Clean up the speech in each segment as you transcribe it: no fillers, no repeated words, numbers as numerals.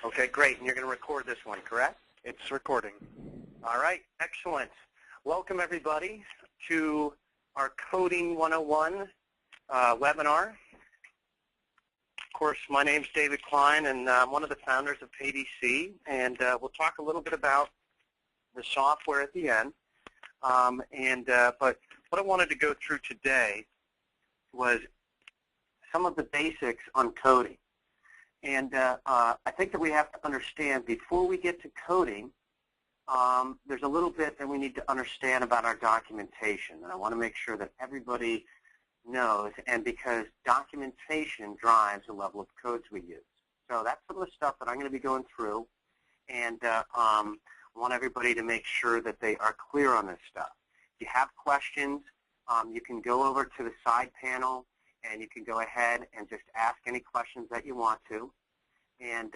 Okay, great. And you're going to record this one, correct? It's recording. All right, excellent. Welcome, everybody, to our Coding 101 webinar. Of course, my name's David Klein, and I'm one of the founders of PayDC, and we'll talk a little bit about the software at the end. But what I wanted to go through today was some of the basics on coding. And I think that we have to understand, before we get to coding, there's a little bit that we need to understand about our documentation. And I want to make sure that everybody knows, and because documentation drives the level of codes we use. So that's some of the stuff that I'm going to be going through, and I want everybody to make sure that they are clear on this stuff. If you have questions, you can go over to the side panel, and you can go ahead and just ask any questions that you want to. And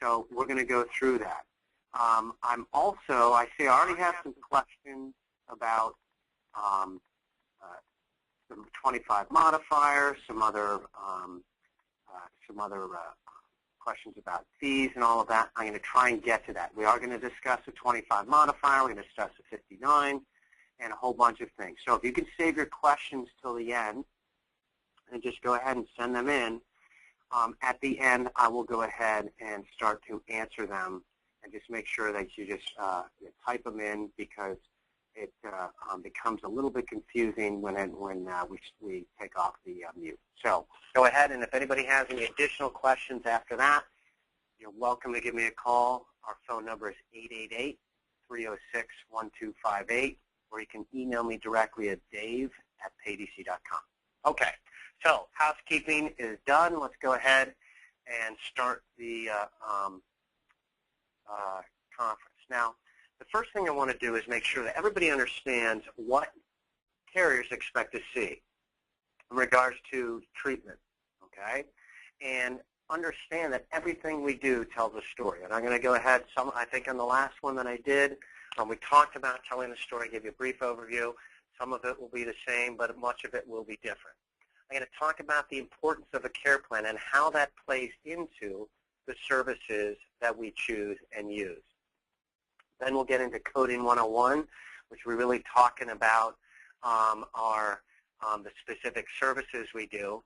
so we're going to go through that. I'm also, I already have some questions about some 25 modifiers, some other questions about fees and all of that. I'm going to try and get to that. We are going to discuss the 25 modifier. We're going to discuss the 59 and a whole bunch of things. So if you can save your questions till the end and just go ahead and send them in, at the end I will go ahead and start to answer them, and just make sure that you just type them in, because it becomes a little bit confusing when we take off the mute. So go ahead, and if anybody has any additional questions after that, you're welcome to give me a call. Our phone number is 888-306-1258, or you can email me directly at dave@paydc.com. Okay, so housekeeping is done. Let's go ahead and start the conference. Now, the first thing I want to do is make sure that everybody understands what carriers expect to see in regards to treatment, okay? And understand that everything we do tells a story. And I'm going to go ahead, I think on the last one that I did, we talked about telling the story, give you a brief overview. Some of it will be the same, but much of it will be different. I'm going to talk about the importance of a care plan and how that plays into the services that we choose and use. Then we'll get into Coding 101, which we're really talking about the specific services we do.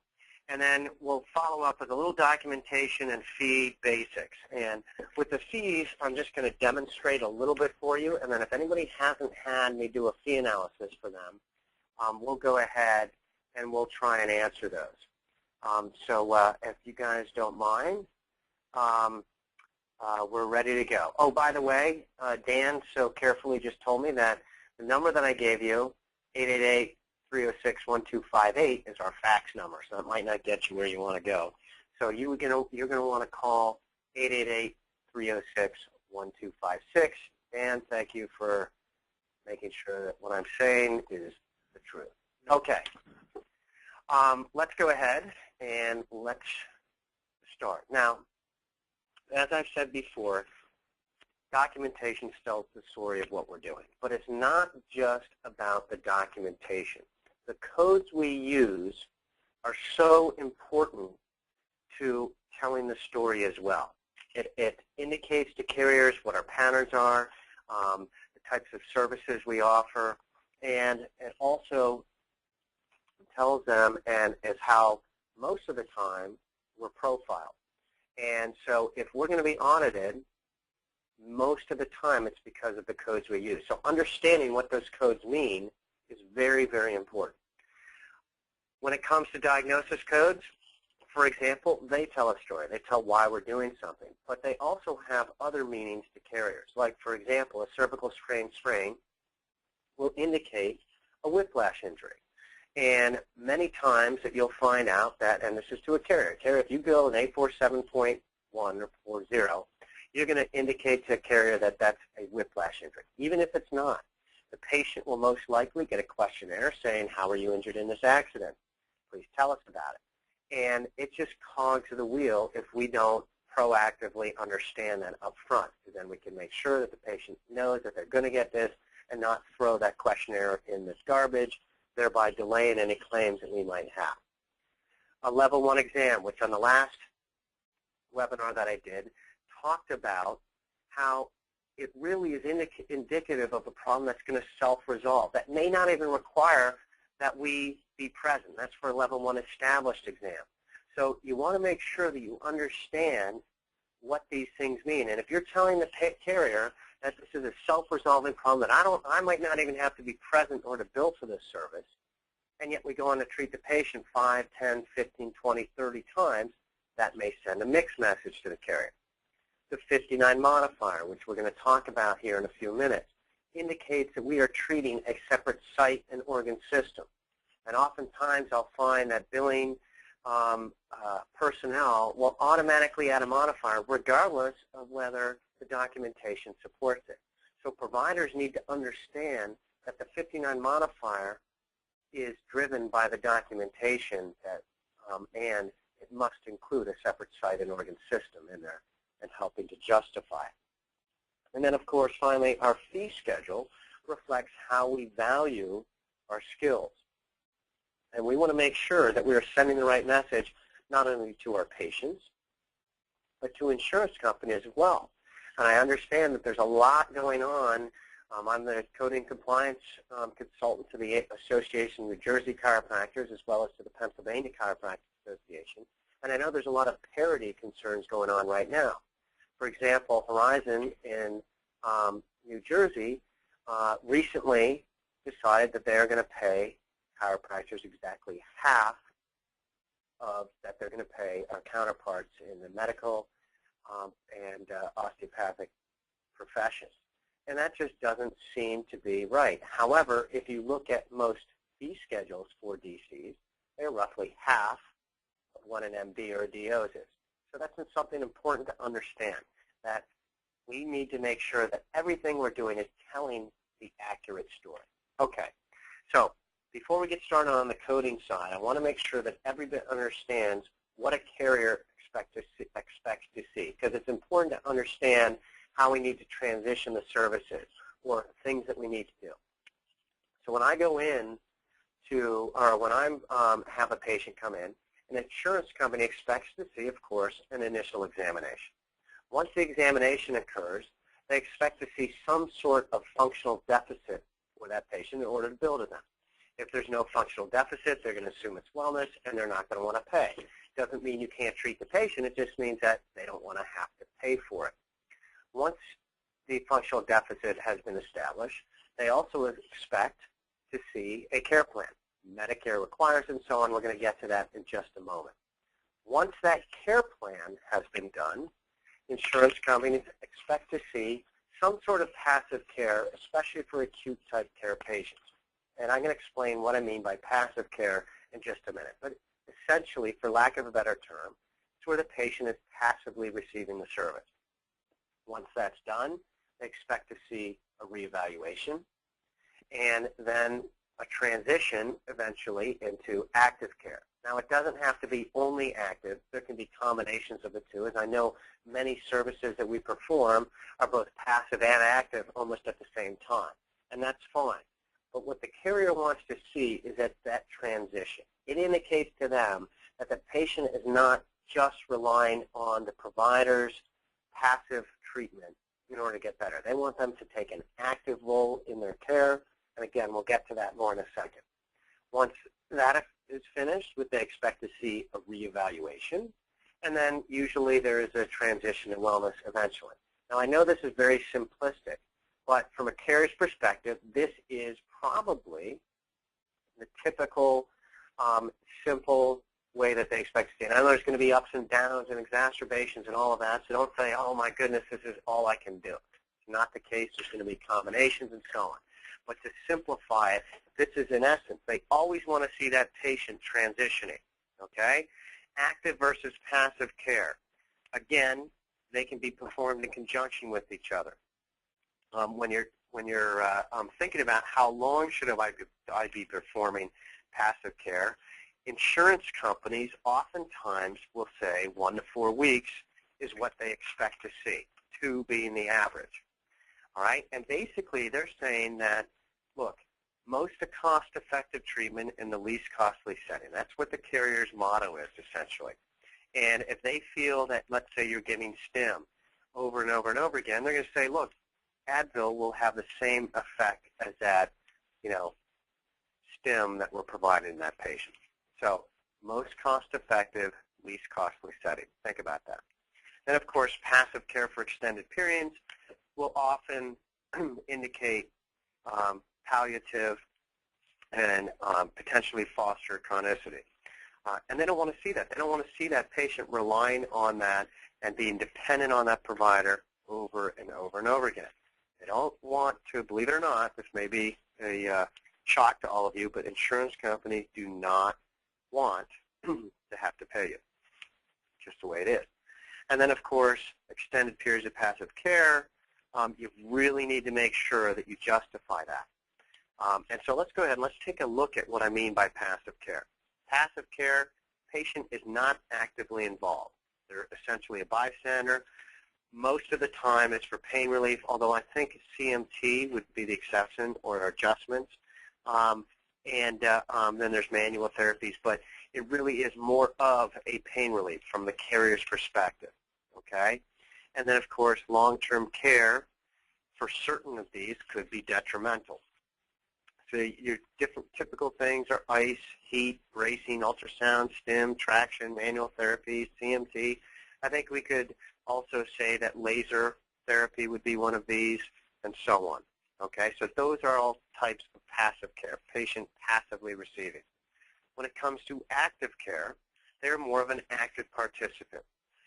And then we'll follow up with a little documentation and fee basics. And with the fees, I'm just going to demonstrate a little bit for you. And then if anybody hasn't had me do a fee analysis for them, we'll go ahead and we'll try and answer those. So if you guys don't mind, we're ready to go. Oh, by the way, Dan so carefully just told me that the number that I gave you, 888-306-1258, is our fax number, so it might not get you where you want to go. So you're going to want to call 888-306-1256. Dan, thank you for making sure that what I'm saying is the truth. Okay. Let's go ahead and let's start. Now, as I've said before, documentation tells the story of what we're doing. But it's not just about the documentation. The codes we use are so important to telling the story as well. It indicates to carriers what our patterns are, the types of services we offer, and it also tells them and is how most of the time we're profiled. And so if we're going to be audited, most of the time it's because of the codes we use. So understanding what those codes mean is very, very important. When it comes to diagnosis codes, for example, they tell a story. They tell why we're doing something. But they also have other meanings to carriers. Like, for example, a cervical sprain will indicate a whiplash injury. And many times that you'll find out that, and this is to a carrier, if you bill an 847.1 or 40, you're going to indicate to a carrier that that's a whiplash injury. Even if it's not, the patient will most likely get a questionnaire saying, how were you injured in this accident? Please tell us about it. And it just cogs the wheel if we don't proactively understand that up front, because then we can make sure that the patient knows that they're going to get this and not throw that questionnaire in this garbage, thereby delaying any claims that we might have. A level 1 exam, which on the last webinar that I did talked about how it really is indicative of a problem that's going to self-resolve, that may not even require that we be present. That's for a level 1 established exam. So you want to make sure that you understand what these things mean. And if you're telling the carrier that this is a self-resolving problem, that I might not even have to be present or to bill for this service, and yet we go on to treat the patient 5, 10, 15, 20, 30 times, that may send a mixed message to the carrier. The 59 modifier, which we're going to talk about here in a few minutes, indicates that we are treating a separate site and organ system. And oftentimes I'll find that billing personnel will automatically add a modifier regardless of whether the documentation supports it. So providers need to understand that the 59 modifier is driven by the documentation that, and it must include a separate site and organ system in there and helping to justify it. And then, of course, finally, our fee schedule reflects how we value our skills. And we want to make sure that we are sending the right message not only to our patients, but to insurance companies as well. And I understand that there's a lot going on. I'm the coding compliance consultant to the Association of New Jersey Chiropractors as well as to the Pennsylvania Chiropractic Association. And I know there's a lot of parity concerns going on right now. For example, Horizon in New Jersey recently decided that they're going to pay chiropractors exactly half of that they're going to pay our counterparts in the medical and osteopathic professions. And that just doesn't seem to be right. However, if you look at most fee schedules for DCs, they're roughly half of what an MD or a DO is. So that's something important to understand, that we need to make sure that everything we're doing is telling the accurate story. Okay, so before we get started on the coding side, I want to make sure that everybody understands what a carrier expects to see, because it's important to understand how we need to transition the services or things that we need to do. So when I go in to, or when I have a patient come in, an insurance company expects to see, of course, an initial examination. Once the examination occurs, they expect to see some sort of functional deficit for that patient in order to bill to them. If there's no functional deficit, they're going to assume it's wellness, and they're not going to want to pay. Doesn't mean you can't treat the patient. It just means that they don't want to have to pay for it. Once the functional deficit has been established, they also expect to see a care plan. Medicare requires and so on. We're going to get to that in just a moment. Once that care plan has been done, insurance companies expect to see some sort of passive care, especially for acute type care patients. And I'm going to explain what I mean by passive care in just a minute. But essentially, for lack of a better term, it's where the patient is passively receiving the service. Once that's done, they expect to see a reevaluation and then a transition eventually into active care. Now, it doesn't have to be only active. There can be combinations of the two, as I know many services that we perform are both passive and active almost at the same time, and that's fine. But what the carrier wants to see is that transition. It indicates to them that the patient is not just relying on the provider's passive treatment in order to get better. They want them to take an active role in their care, and again, we'll get to that more in a second. Once that is finished, they expect to see a reevaluation, and then usually there is a transition to wellness eventually. Now, I know this is very simplistic, but from a carrier's perspective, this is probably the typical simple way that they expect to see it. I know there's going to be ups and downs and exacerbations and all of that, so don't say, oh my goodness, this is all I can do. It's not the case. There's going to be combinations and so on. But to simplify it, this is in essence, they always want to see that patient transitioning, okay? Active versus passive care. Again, they can be performed in conjunction with each other. When you're thinking about how long should I be performing passive care, insurance companies oftentimes will say 1 to 4 weeks is what they expect to see, 2 being the average. All right, and basically they're saying that, look, most cost-effective treatment in the least costly setting. That's what the carrier's motto is, essentially. And if they feel that, let's say you're giving stim over and over and over again, they're going to say, look, Advil will have the same effect as that, stim that we're providing that patient. So most cost-effective, least costly setting. Think about that. Then, of course, passive care for extended periods will often indicate palliative and potentially foster chronicity. And they don't want to see that. They don't want to see that patient relying on that and being dependent on that provider over and over and over again. They don't want to, believe it or not, this may be a shock to all of you, but insurance companies do not want to have to pay you. Just the way it is. And then, of course, extended periods of passive care, you really need to make sure that you justify that. And so let's go ahead and let's take a look at what I mean by passive care. Passive care, patient is not actively involved. They're essentially a bystander. Most of the time it's for pain relief, although I think CMT would be the exception, or adjustments. Then there's manual therapies, but it really is more of a pain relief from the carrier's perspective, okay? And then, of course, long-term care for certain of these could be detrimental. So your different typical things are ice, heat, bracing, ultrasound, stim, traction, manual therapy, CMT. I think we could also say that laser therapy would be one of these, and so on. Okay, so those are all types of passive care, patient passively receiving. When it comes to active care, they're more of an active participant.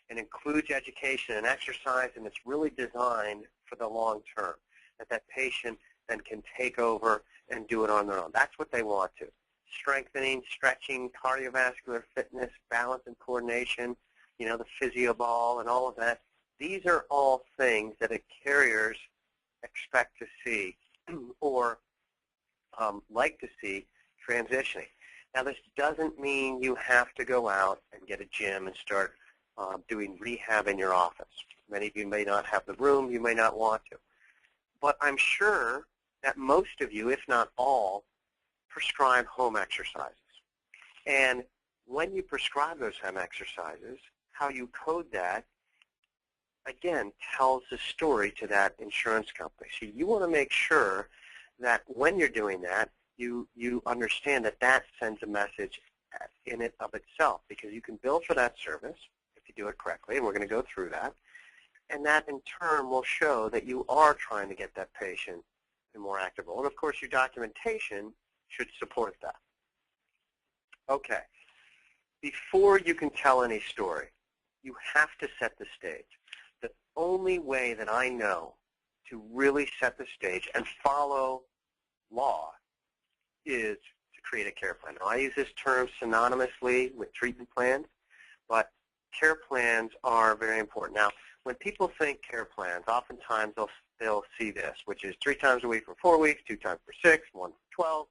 It includes education and exercise, and it's really designed for the long term, that patient then can take over and do it on their own. That's what they want to. Strengthening, stretching, cardiovascular fitness, balance and coordination, the physio ball and all of that. These are all things that carriers expect to see or like to see transitioning. Now, this doesn't mean you have to go out and get a gym and start doing rehab in your office. Many of you may not have the room. You may not want to. But I'm sure that most of you, if not all, prescribe home exercises. And when you prescribe those home exercises, how you code that, again, tells the story to that insurance company. So you want to make sure that when you're doing that, you understand that that sends a message in it of itself, because you can bill for that service if you do it correctly, and we're going to go through that. And that, in turn, will show that you are trying to get that patient in more active role. And, of course, your documentation should support that. Okay. Before you can tell any story, you have to set the stage. The only way that I know to really set the stage and follow law is to create a care plan. Now, I use this term synonymously with treatment plans, but care plans are very important. Now, when people think care plans, oftentimes they'll see this, which is 3 times a week for 4 weeks, 2 times for 6, 1 for 12,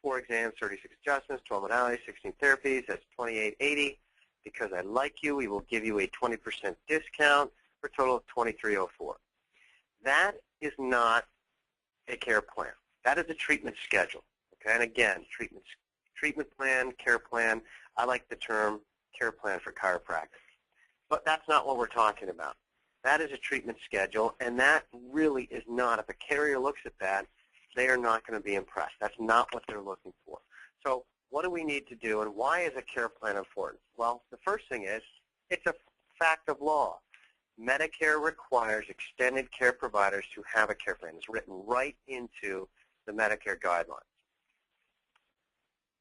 4 exams, 36 adjustments, 12 modalities, 16 therapies. That's $28.80. Because I like you, we will give you a 20% discount for a total of $23.04. That is not a care plan. That is a treatment schedule. Okay, and again, treatment plan, care plan. I like the term care plan for chiropractic. But that's not what we're talking about. That is a treatment schedule, and that really is not. If a carrier looks at that, they are not going to be impressed. That's not what they're looking for. So what do we need to do, and why is a care plan important? Well, the first thing is it's a fact of law. Medicare requires extended care providers to have a care plan. It's written right into the Medicare guidelines.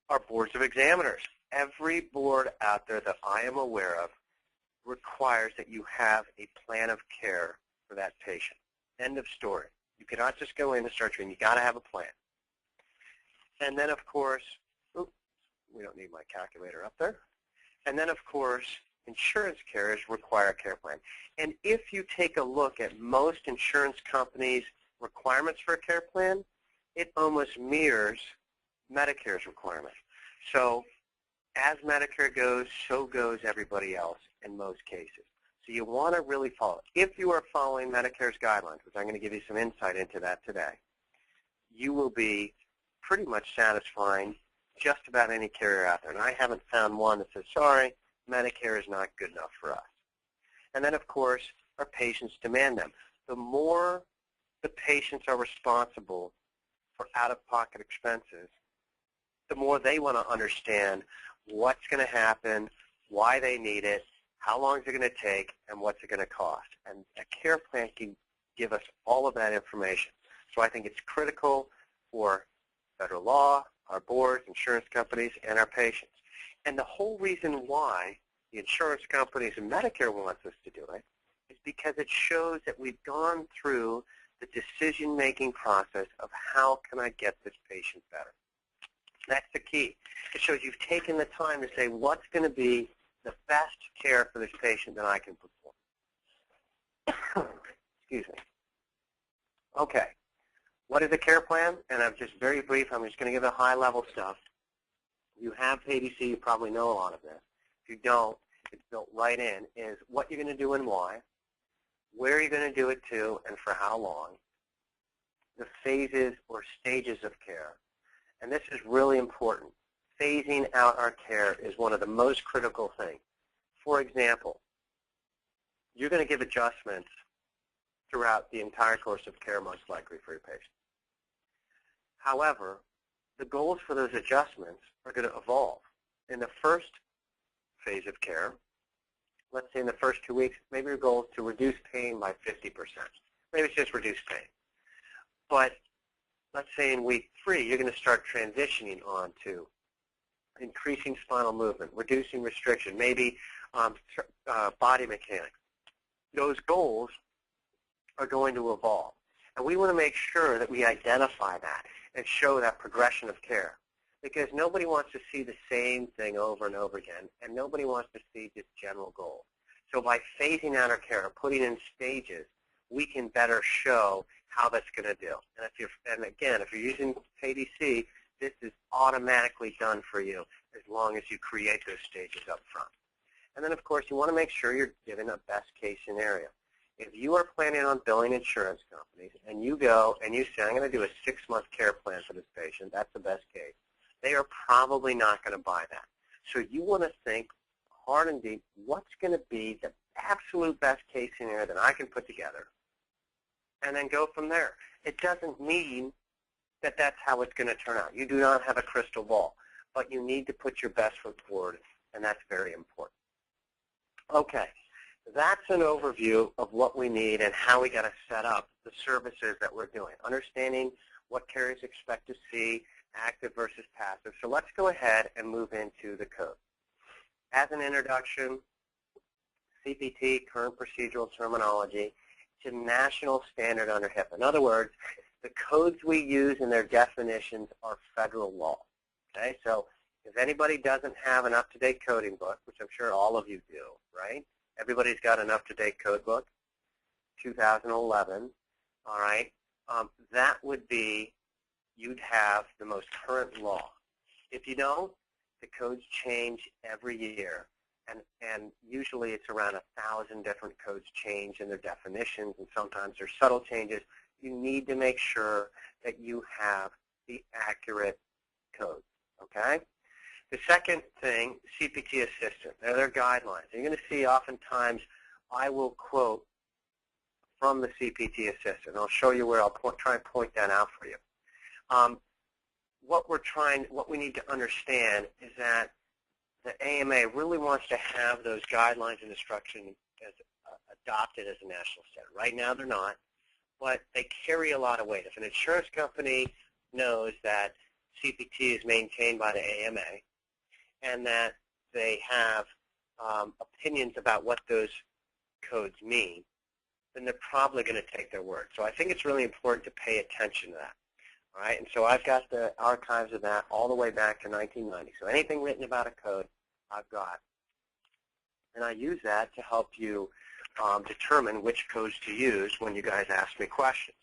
Our boards of examiners. Every board out there that I am aware of requires that you have a plan of care for that patient. End of story. You cannot just go in and start treating. You've got to have a plan. And then, of course, we don't need my calculator up there. And then, of course, insurance carriers require a care plan. And if you take a look at most insurance companies' requirements for a care plan, it almost mirrors Medicare's requirements. So as Medicare goes, so goes everybody else in most cases. So you want to really follow. If you are following Medicare's guidelines, which I'm going to give you some insight into that today, you will be pretty much satisfying just about any carrier out there. And I haven't found one that says, sorry, Medicare is not good enough for us. And then, of course, our patients demand them. The more the patients are responsible for out-of-pocket expenses, the more they want to understand what's going to happen, why they need it, how long is it going to take, and what's it going to cost. And a care plan can give us all of that information. So I think it's critical for federal law, our boards, insurance companies, and our patients. And the whole reason why the insurance companies and Medicare wants us to do it is because it shows that we've gone through the decision-making process of how can I get this patient better. That's the key. It shows you've taken the time to say what's going to be the best care for this patient that I can perform. Excuse me. Okay. What is a care plan? And I'm just very brief. I'm just going to give the high-level stuff. You have PayDC. You probably know a lot of this. If you don't, it's built right in, is what you're going to do and why, where you're going to do it to and for how long, the phases or stages of care. And this is really important. Phasing out our care is one of the most critical things. For example, you're going to give adjustments throughout the entire course of care, most likely, for your patient. However, the goals for those adjustments are going to evolve. In the first phase of care, let's say in the first 2 weeks, maybe your goal is to reduce pain by 50%. Maybe it's just reduce pain. But let's say in week 3, you're going to start transitioning on to increasing spinal movement, reducing restriction, maybe body mechanics. Those goals are going to evolve. And we want to make sure that we identify that and show that progression of care. Because nobody wants to see the same thing over and over again, and nobody wants to see just general goals. So by phasing out our care, putting in stages, we can better show how that's going to do. And again, if you're using PayDC, this is automatically done for you as long as you create those stages up front. And then, of course, you want to make sure you're given a best-case scenario. If you are planning on billing insurance companies and you go and you say, I'm going to do a 6-month care plan for this patient, that's the best case, they are probably not going to buy that. So you want to think hard and deep, what's going to be the absolute best case scenario that I can put together, and then go from there. It doesn't mean that that's how it's going to turn out. You do not have a crystal ball, but you need to put your best foot forward, and that's very important. Okay, that's an overview of what we need and how we got to set up the services that we're doing, understanding what carriers expect to see, active versus passive. So let's go ahead and move into the code. As an introduction, CPT, current procedural terminology, it's a national standard under HIPAA. In other words, the codes we use and their definitions are federal law. Okay, so if anybody doesn't have an up-to-date coding book, which I'm sure all of you do, right? Everybody's got an up-to-date code book, 2011, all right? That would be, you'd have the most current law. If you don't, the codes change every year, and usually it's around 1,000 different codes change in their definitions, and sometimes there's subtle changes. You need to make sure that you have the accurate codes, okay? The second thing, CPT Assistant. They're their guidelines. You're going to see oftentimes I will quote from the CPT Assistant. I'll show you where I'll try and point that out for you. What we need to understand is that the AMA really wants to have those guidelines and instructions as adopted as a national standard. Right now they're not, but they carry a lot of weight. If an insurance company knows that CPT is maintained by the AMA and that they have opinions about what those codes mean, then they're probably going to take their word. So I think it's really important to pay attention to that. All right, and so I've got the archives of that all the way back to 1990. So anything written about a code, I've got. And I use that to help you determine which codes to use when you guys ask me questions.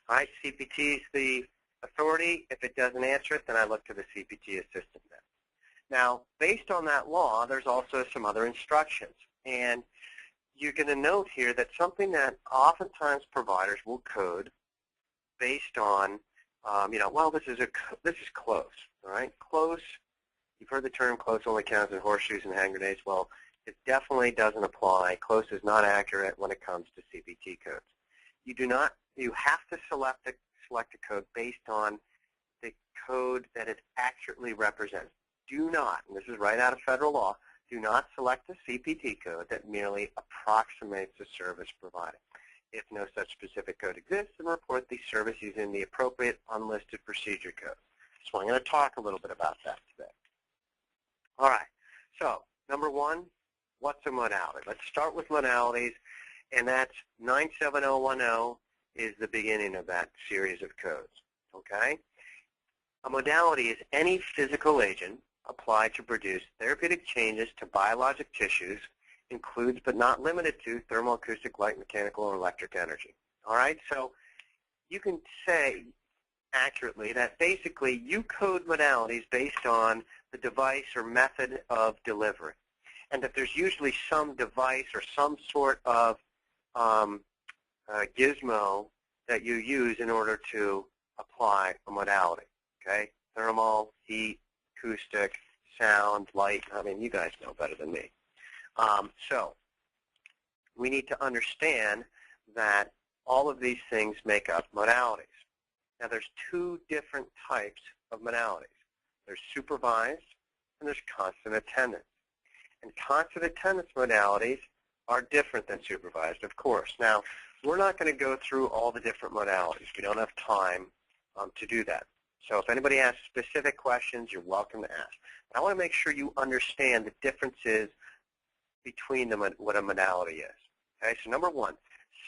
All right, CPT is the authority. If it doesn't answer it, then I look to the CPT Assistant then. Now, based on that law, there's also some other instructions. And you're going to note here that something that oftentimes providers will code based on well, this is close, all right? Close, you've heard the term close only counts in horseshoes and hand grenades. Well, it definitely doesn't apply. Close is not accurate when it comes to CPT codes. You have to select a code based on the code that it accurately represents. Do not, and this is right out of federal law, do not select a CPT code that merely approximates the service provided. If no such specific code exists, then report the service using the appropriate unlisted procedure code. So I'm going to talk a little bit about that today. All right, so number one, what's a modality? Let's start with modalities, and that's 97010 is the beginning of that series of codes, okay? A modality is any physical agent applied to produce therapeutic changes to biologic tissues, includes but not limited to thermoacoustic, light, mechanical, or electric energy. All right, so you can say accurately that basically you code modalities based on the device or method of delivery, and that there's usually some device or some sort of gizmo that you use in order to apply a modality, okay? Thermal, heat, acoustic, sound, light. I mean, you guys know better than me. So we need to understand that all of these things make up modalities. Now, there's two different types of modalities. There's supervised and there's constant attendance. And constant attendance modalities are different than supervised, of course. Now, we're not going to go through all the different modalities. We don't have time to do that. So if anybody has specific questions, you're welcome to ask. But I want to make sure you understand the differences between them and what a modality is. Okay, so number one,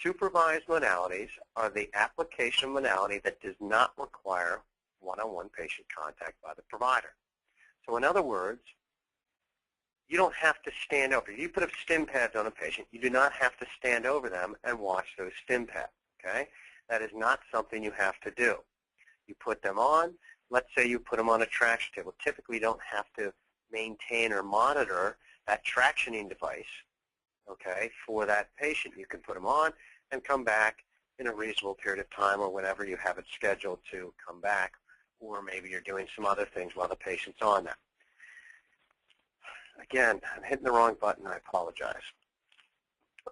supervised modalities are the application modality that does not require one-on-one patient contact by the provider. So in other words, you don't have to stand over. If you put up stim pads on a patient, you do not have to stand over them and watch those stim pads. Okay? That is not something you have to do. You put them on. Let's say you put them on a traction table. Typically, you don't have to maintain or monitor that tractioning device, okay, for that patient. You can put them on and come back in a reasonable period of time or whenever you have it scheduled to come back, or maybe you're doing some other things while the patient's on that. Again, I'm hitting the wrong button. I apologize.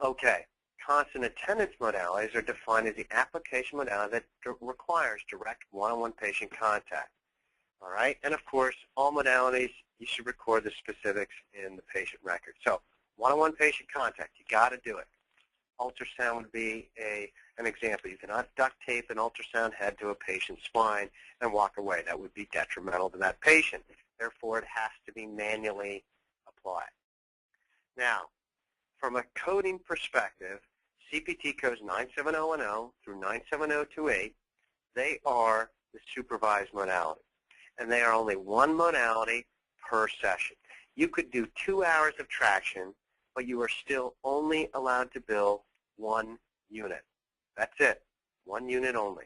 Okay. Constant attendance modalities are defined as the application modality that requires direct one-on-one patient contact. All right? And, of course, all modalities, you should record the specifics in the patient record. So one-on-one patient contact, you got to do it. Ultrasound would be an example. You cannot duct tape an ultrasound head to a patient's spine and walk away. That would be detrimental to that patient. Therefore, it has to be manually applied. Now, from a coding perspective, CPT codes 97010 through 97028, they are the supervised modality. And they are only one modality per session. You could do 2 hours of traction, but you are still only allowed to bill 1 unit. That's it. 1 unit only.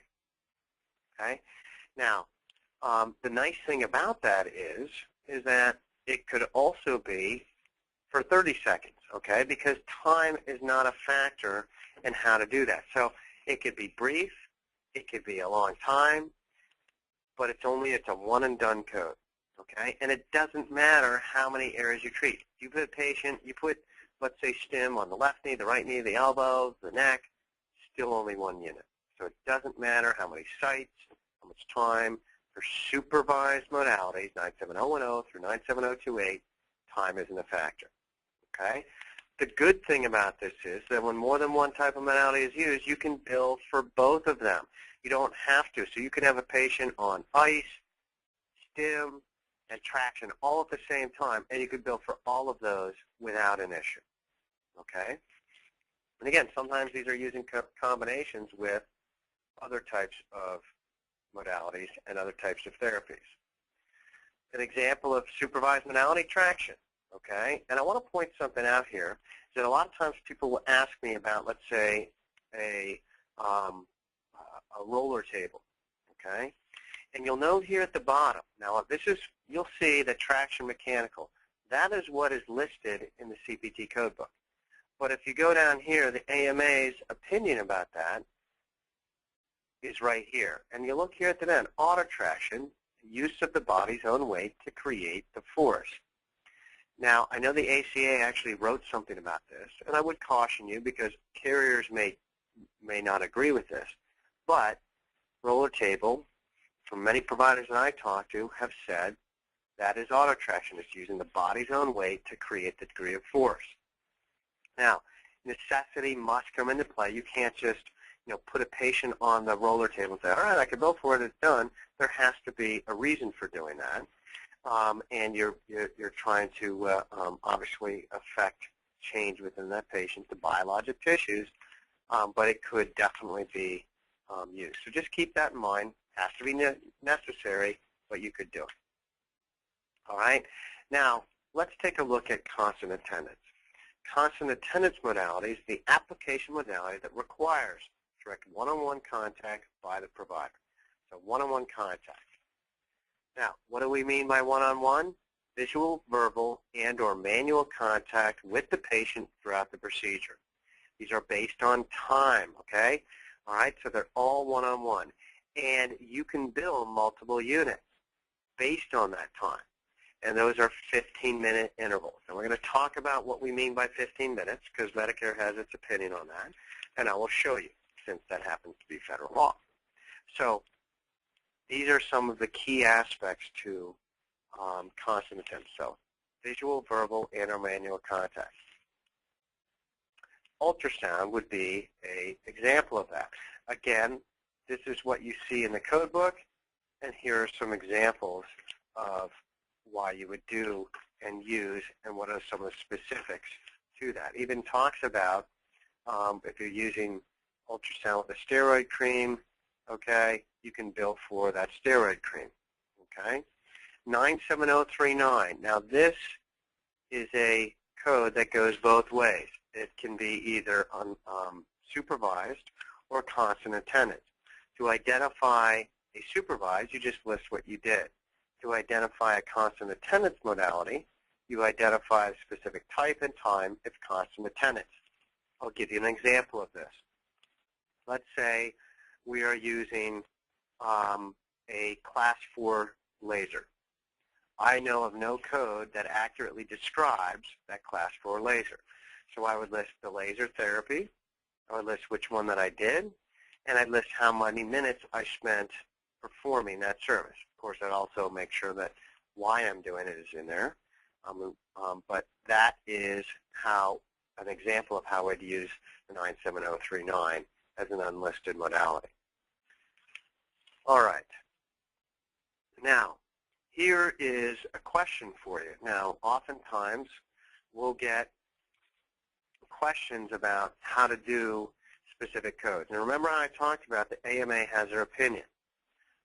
Okay? Now, the nice thing about that is that it could also be for 30 seconds, okay? Because time is not a factor in how to do that. So it could be brief, it could be a long time, but it's a one-and-done code, okay? And it doesn't matter how many areas you treat. You put a patient, you put, let's say, stim on the left knee, the right knee, the elbow, the neck, still only 1 unit. So it doesn't matter how many sites, how much time. For supervised modalities, 97010 through 97028, time isn't a factor. Okay? The good thing about this is that when more than one type of modality is used, you can bill for both of them. You don't have to. So you can have a patient on ice, stim, and traction all at the same time, and you could bill for all of those without an issue. Okay? And again, sometimes these are using combinations with other types of modalities and other types of therapies. An example of supervised modality, traction, okay? And I want to point something out here, is that a lot of times people will ask me about, let's say, a roller table, okay? And you'll note here at the bottom, now this is, you'll see that traction mechanical, that is what is listed in the CPT code book. But if you go down here, the AMA's opinion about that is right here. And you look here at the end, auto traction, use of the body's own weight to create the force. Now, I know the ACA actually wrote something about this, and I would caution you because carriers may not agree with this, but roller table, from many providers that I talk to, have said that is auto traction. It's using the body's own weight to create the degree of force. Now, necessity must come into play. You can't just put a patient on the roller table and say, all right, I can go for it, it's done. There has to be a reason for doing that. And you're trying to obviously affect change within that patient, the biologic tissues, but it could definitely be used. So just keep that in mind. Has to be necessary, but you could do it. All right. Now let's take a look at constant attendance. Constant attendance modality is the application modality that requires direct one-on-one contact by the provider. So one-on-one contact. Now, what do we mean by one-on-one? Visual, verbal, and or manual contact with the patient throughout the procedure. These are based on time, okay? All right, so they're all one-on-one. And you can bill multiple units based on that time. And those are 15-minute intervals. And we're going to talk about what we mean by 15 minutes because Medicare has its opinion on that. And I will show you since that happens to be federal law. So these are some of the key aspects to constant attendance. So visual, verbal, and or manual contact. Ultrasound would be an example of that. Again, this is what you see in the code book, and here are some examples of why you would do and use and what are some of the specifics to that. Even talks about if you're using ultrasound with a steroid cream, okay, you can bill for that steroid cream, okay? 97039. Now this is a code that goes both ways. It can be either supervised or constant attendance. To identify a supervised, you just list what you did. To identify a constant attendance modality, you identify a specific type and time if constant attendance. I'll give you an example of this. Let's say we are using a class 4 laser. I know of no code that accurately describes that class 4 laser. So I would list the laser therapy, I would list which one that I did, and I'd list how many minutes I spent performing that service. Of course, I'd also make sure that why I'm doing it is in there. But that is how an example of how I'd use the 97039 as an unlisted modality. All right. Now, here is a question for you. Now, oftentimes we'll get questions about how to do specific codes. And remember I talked about the AMA has their opinion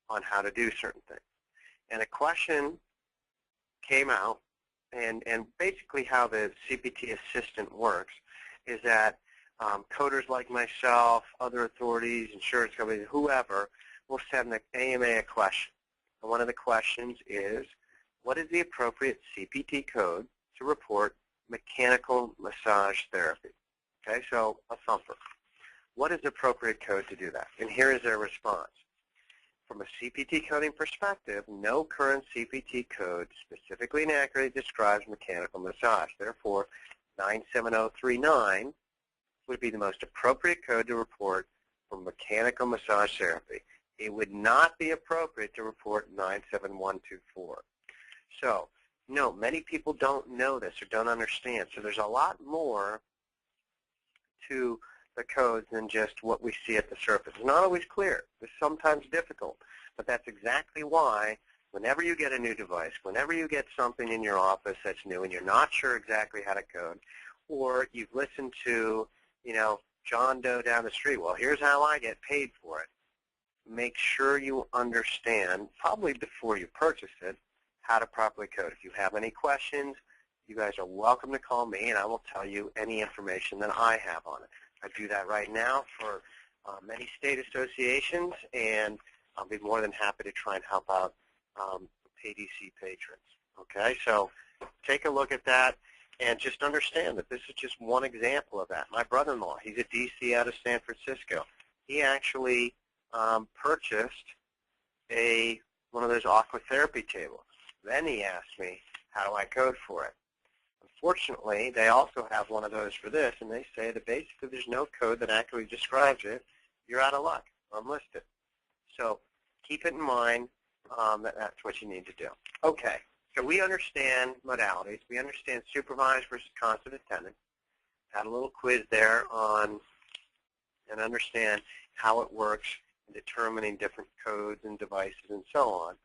on how to do certain things. And a question came out, and basically how the CPT Assistant works is that coders like myself, other authorities, insurance companies, whoever, will send the AMA a question. And one of the questions is, what is the appropriate CPT code to report mechanical massage therapy? Okay, so a thumper. What is the appropriate code to do that? And here is their response. From a CPT coding perspective, no current CPT code specifically and accurately describes mechanical massage. Therefore, 97039 would be the most appropriate code to report for mechanical massage therapy. It would not be appropriate to report 97124. So, no, many people don't know this or don't understand. So there's a lot more to the codes than just what we see at the surface. It's not always clear. It's sometimes difficult. But that's exactly why whenever you get a new device, whenever you get something in your office that's new and you're not sure exactly how to code, or you've listened to, John Doe down the street, well, here's how I get paid for it. Make sure you understand, probably before you purchase it, how to properly code. If you have any questions, you guys are welcome to call me, and I will tell you any information that I have on it. I do that right now for many state associations, and I'll be more than happy to try and help out PayDC patrons. Okay, so take a look at that, and just understand that this is just one example of that. My brother-in-law, he's a DC out of San Francisco. He actually purchased one of those aquatherapy tables. Then he asked me, how do I code for it? Unfortunately, they also have one of those for this, and they say that basically there's no code that accurately describes it. You're out of luck, unlisted. So keep it in mind that that's what you need to do. Okay, so we understand modalities. We understand supervised versus constant attendance. Had a little quiz there on and understand how it works in determining different codes and devices and so on.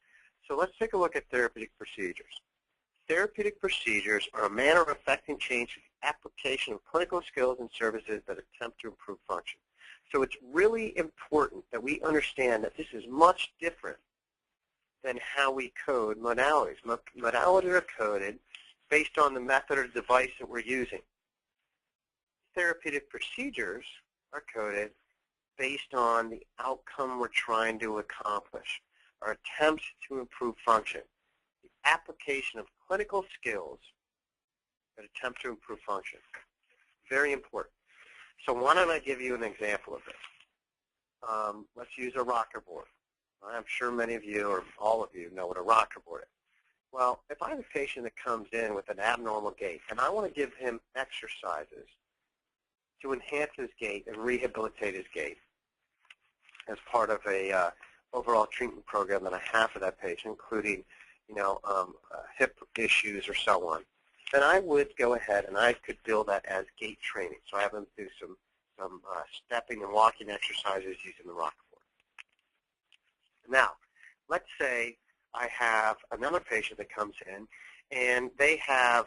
So let's take a look at therapeutic procedures. Therapeutic procedures are a manner of effecting change through the application of clinical skills and services that attempt to improve function. So it's really important that we understand that this is much different than how we code modalities. Modalities are coded based on the method or device that we're using. Therapeutic procedures are coded based on the outcome we're trying to accomplish, our attempts to improve function, the application of clinical skills that attempt to improve function. Very important. So why don't I give you an example of this? Let's use a rocker board. I'm sure many of you or all of you know what a rocker board is. Well, if I have a patient that comes in with an abnormal gait and I want to give him exercises to enhance his gait and rehabilitate his gait as part of a overall treatment program that I have for that patient, including hip issues or so on, then I would go ahead and I could bill that as gait training. So I have them do some stepping and walking exercises using the rocker board. Now, let's say I have another patient that comes in and they have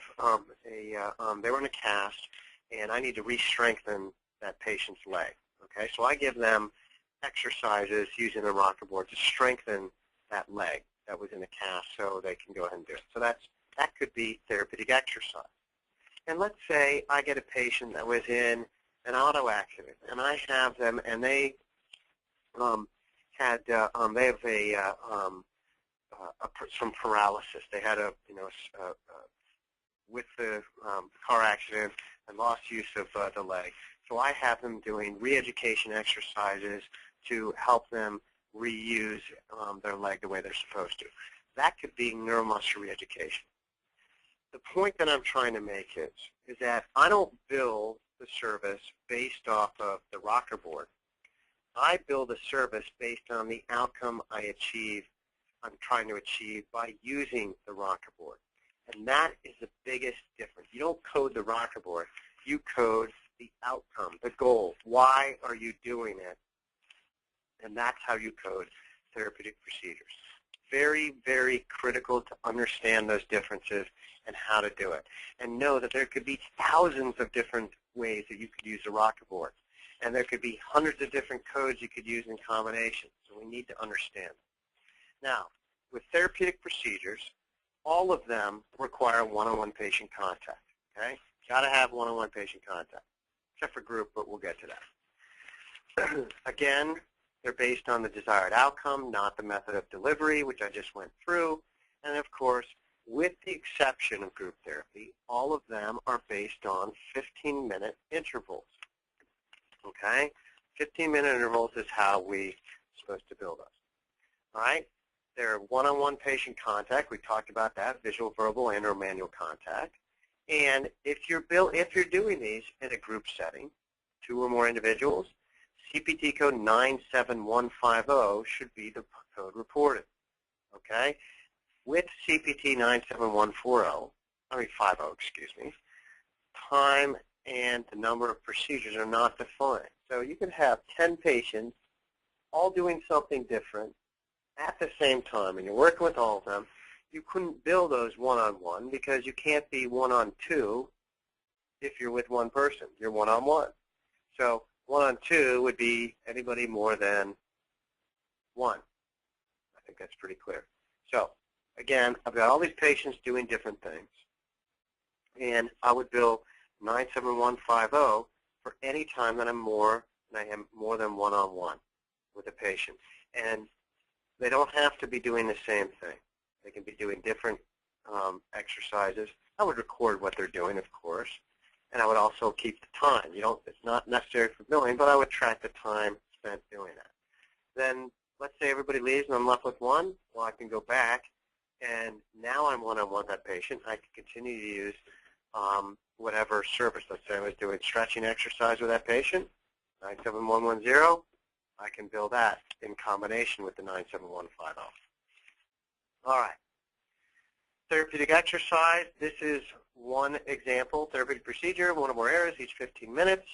they were in a cast and I need to re-strengthen that patient's leg. Okay, so I give them exercises using the rocker board to strengthen that leg that was in a cast so they can go ahead and do it. So that could be therapeutic exercise. And let's say I get a patient that was in an auto accident, and I have them, and they have some paralysis. They had with the car accident and lost use of the leg. So I have them doing re-education exercises to help them reuse their leg the way they're supposed to. That could be neuromuscular re-education. The point that I'm trying to make is that I don't bill the service based off of the rocker board. I bill the service based on the outcome I'm trying to achieve by using the rocker board. And that is the biggest difference. You don't code the rocker board. You code the outcome, the goal. Why are you doing it? And that's how you code therapeutic procedures. Very, very critical to understand those differences and how to do it. And know that there could be thousands of different ways that you could use a rocker board. And there could be hundreds of different codes you could use in combination. So we need to understand. Now, with therapeutic procedures, all of them require one-on-one patient contact. Okay? Got to have one-on-one patient contact, except for group, but we'll get to that. Again, they're based on the desired outcome, not the method of delivery, which I just went through. And of course, with the exception of group therapy, all of them are based on 15-minute intervals. Okay? 15-minute intervals is how we're supposed to build those. All right? They're one-on-one patient contact. We talked about that, visual, verbal, and or manual contact. And if you're doing these in a group setting, 2 or more individuals, CPT code 97150 should be the code reported. Okay? With CPT 97150, time and the number of procedures are not defined. So you could have 10 patients all doing something different at the same time, and you're working with all of them. You couldn't bill those one-on-one because you can't be one-on-two if you're with one person. You're one-on-one. So one-on-two would be anybody more than one. I think that's pretty clear. So again, I've got all these patients doing different things, and I would bill 97150 for any time that I am more than one-on-one with a patient. And they don't have to be doing the same thing. They can be doing different exercises. I would record what they're doing, of course, and I would also keep the time. It's not necessary for billing, but I would track the time spent doing that. Then let's say everybody leaves and I'm left with one. Well, I can go back, and now I'm one-on-one with that patient. I can continue to use whatever service. Let's say I was doing stretching exercise with that patient, 97110, I can bill that in combination with the 97150. All right. Therapeutic exercise, this is one example. Therapeutic procedure, one or more errors each 15 minutes.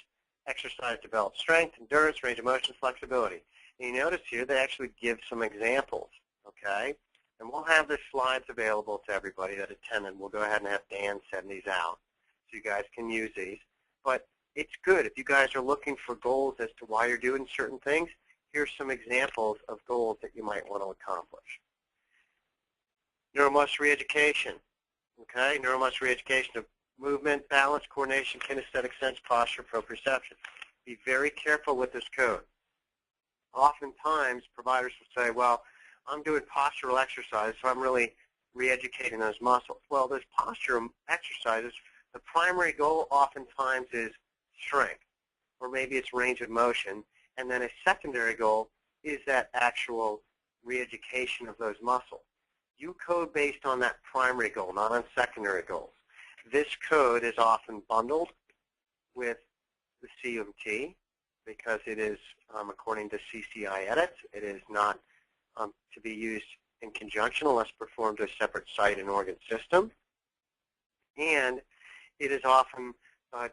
Exercise develops strength, endurance, range of motion, flexibility. And you notice here they actually give some examples, okay? And we'll have the slides available to everybody that attended. We'll go ahead and have Dan send these out so you guys can use these. But it's good. If you guys are looking for goals as to why you're doing certain things, here's some examples of goals that you might want to accomplish. Neuromuscular reeducation, okay? Neuromuscular reeducation of movement, balance, coordination, kinesthetic sense, posture, proprioception. Be very careful with this code. Oftentimes, providers will say, well, I'm doing postural exercise, so I'm really re-educating those muscles. Well, those postural exercises, the primary goal oftentimes is strength, or maybe it's range of motion, and then a secondary goal is that actual re-education of those muscles. You code based on that primary goal, not on secondary goals. This code is often bundled with the CMT because it is, according to CCI edits, it is not to be used in conjunction unless performed to a separate site and organ system. And it is often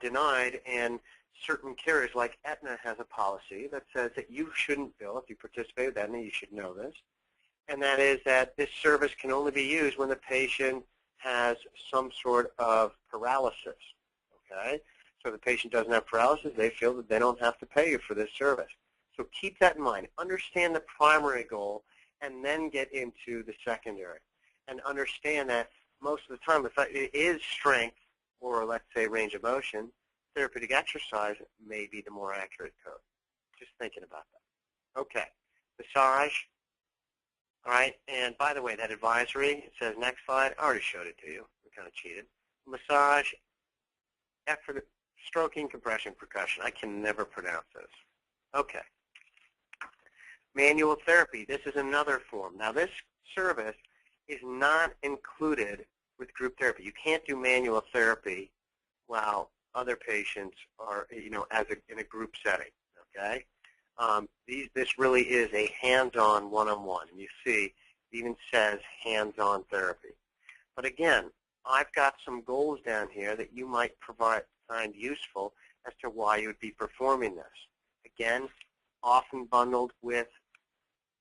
denied, and certain carriers like Aetna has a policy that says that you shouldn't bill. If you participate with Aetna, you should know this. And that is that this service can only be used when the patient has some sort of paralysis, okay? So if the patient doesn't have paralysis, they feel that they don't have to pay you for this service. So keep that in mind. Understand the primary goal and then get into the secondary. And understand that most of the time, if it is strength or, let's say, range of motion, therapeutic exercise may be the more accurate code. Just thinking about that. Okay. Massage. All right, and by the way, that advisory, it says next slide. I already showed it to you. We kind of cheated. Massage, effort, stroking, compression, percussion. I can never pronounce this. Okay. Manual therapy. This is another form. Now, this service is not included with group therapy. You can't do manual therapy while other patients are, in a group setting, okay? This really is a hands-on one-on-one. And you see, it even says hands-on therapy. But again, I've got some goals down here that you might find useful as to why you would be performing this. Again, often bundled with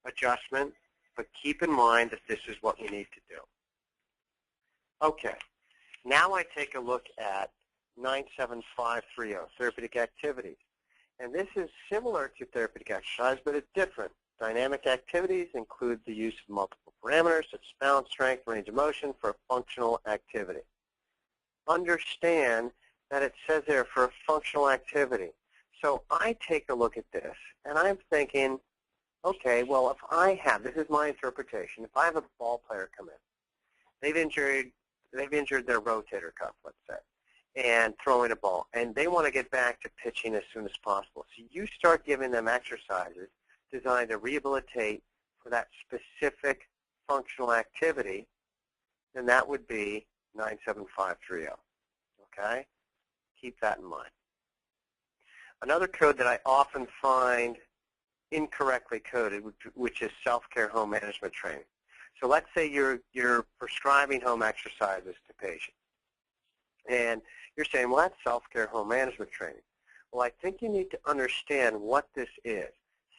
adjustment, but keep in mind that this is what we need to do. Okay, now I take a look at 97530, therapeutic activities. And this is similar to therapeutic exercise, but it's different. Dynamic activities include the use of multiple parameters such as balance, strength, range of motion for a functional activity. Understand that it says there for a functional activity. So I take a look at this, and I'm thinking, okay, well, if I have, this is my interpretation, if I have a ball player come in, they've injured their rotator cuff, let's say, and throwing a ball, and they want to get back to pitching as soon as possible. So you start giving them exercises designed to rehabilitate for that specific functional activity, then that would be 97530, okay? Keep that in mind. Another code that I often find incorrectly coded, which is self-care home management training. So let's say you're prescribing home exercises to patients, and you're saying, well, that's self-care home management training. Well, I think you need to understand what this is.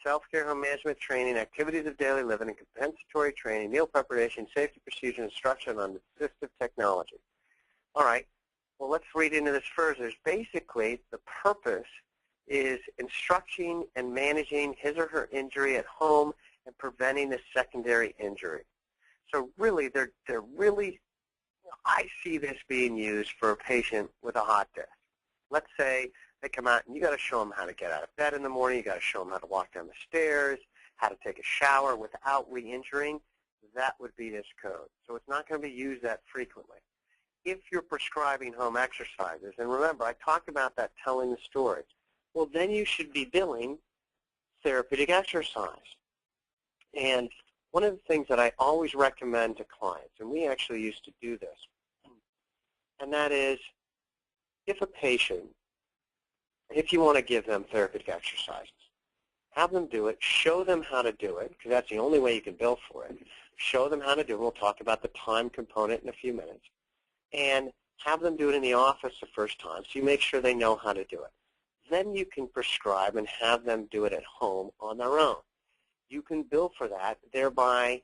Self-care home management training, activities of daily living, and compensatory training, meal preparation, safety procedure, instruction on assistive technology. All right, well, let's read into this further. Basically, the purpose is instructing and managing his or her injury at home and preventing the secondary injury. So really, they're really, I see this being used for a patient with a hot disc. Let's say they come out and you got to show them how to get out of bed in the morning. You got to show them how to walk down the stairs, how to take a shower without re-injuring. That would be this code. So it's not going to be used that frequently. If you're prescribing home exercises, and remember, I talked about that telling the story, well, then you should be billing therapeutic exercise. And one of the things that I always recommend to clients, and we actually used to do this, and that is if a patient, if you want to give them therapeutic exercises, have them do it, show them how to do it, because that's the only way you can bill for it. Show them how to do it. We'll talk about the time component in a few minutes. And have them do it in the office the first time, so you make sure they know how to do it. Then you can prescribe and have them do it at home on their own. You can bill for that, thereby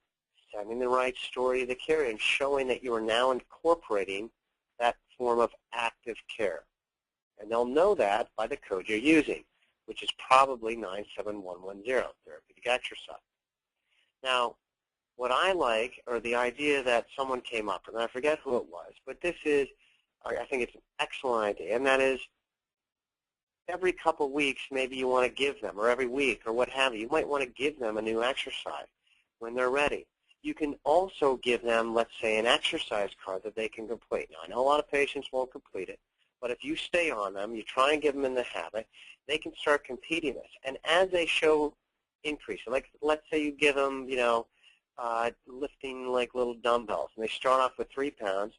sending the right story to the carrier and showing that you are now incorporating that form of active care. And they'll know that by the code you're using, which is probably 97110, therapeutic exercise. Now, what I like, or the idea that someone came up with, and I forget who it was, but this is, I think it's an excellent idea, and that is every couple of weeks maybe you want to give them, or every week, or what have you might want to give them a new exercise when they're ready. You can also give them, let's say, an exercise card that they can complete. Now, I know a lot of patients won't complete it, but if you stay on them, you try and get them in the habit, they can start competing this. And as they show increase, like let's say you give them, lifting like little dumbbells, and they start off with 3 pounds.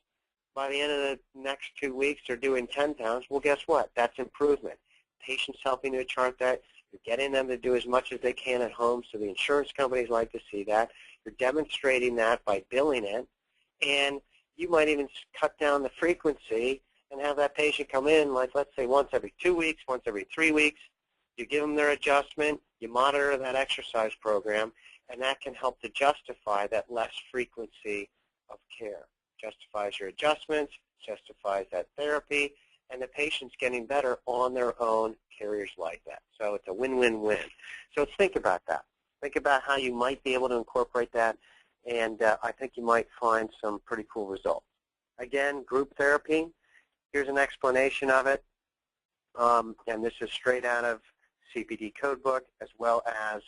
By the end of the next 2 weeks, they're doing 10 pounds. Well, guess what? That's improvement. Patients helping to chart that. You're getting them to do as much as they can at home, so the insurance companies like to see that. You're demonstrating that by billing it, and you might even cut down the frequency and have that patient come in, like let's say once every 2 weeks, once every 3 weeks. You give them their adjustment, you monitor that exercise program, and that can help to justify that less frequency of care. Justifies your adjustments, justifies that therapy, and the patient's getting better on their own. Carriers like that. So it's a win-win-win. So think about that. Think about how you might be able to incorporate that, and I think you might find some pretty cool results. Again, group therapy, here's an explanation of it, and this is straight out of CPT codebook as well as